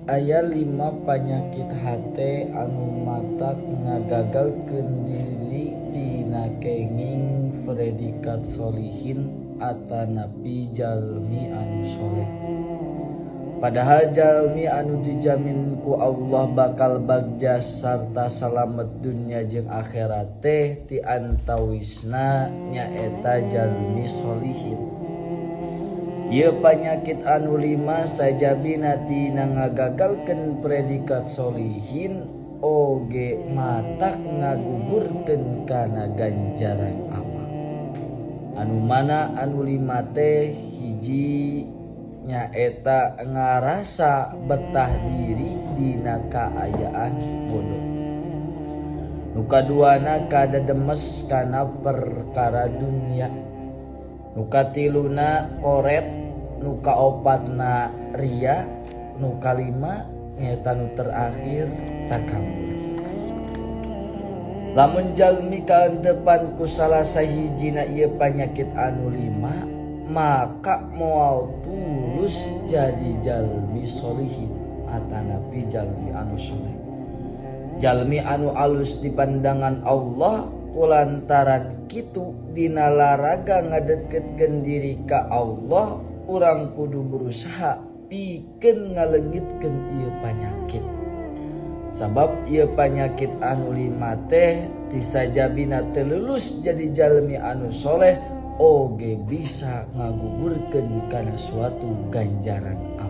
Aya 5 panyakit hate anu matak ngagagalkeun diri tina kenging predikat solihin atanapi jalmi anu soleh. Padahal jalmi anu dijamin ku Allah bakal bagja sarta salamet dunya jeung akhirat teh ti antawisna nyaeta jalmi solihin. Ieu panyakit anu 5 sajabina tina ngagagalkeun predikat solihin oge matak ngagugurkeun kana ganjaran amal. Anu mana anu 5 teh hiji nyaeta ngarasa betah diri dina kaayaan bodoh. Nu kaduana kadademes kana perkara dunya. Nu katiluna koret, nu kaopatna ria, nu kalima nyaeta nu terakhir takabur. Lamun jalmi kaentepan ku salah sahijina ieu panyakit anu 5, maka moal tulus jadi jalmi solihin atanapi jalmi anu soleh. Jalmi anu alus di pandangan Allah kulantaran kitu dina laraga ngadeketkeun diri ka Allah, urang kudu berusaha pikeun ngaleungitkeun ieu panyakit. Sabab ieu panyakit anu 5 teh tisajabina teu lulus jadi jalmi anu soleh oge bisa ngagugurkeun kana suatu ganjaran amal.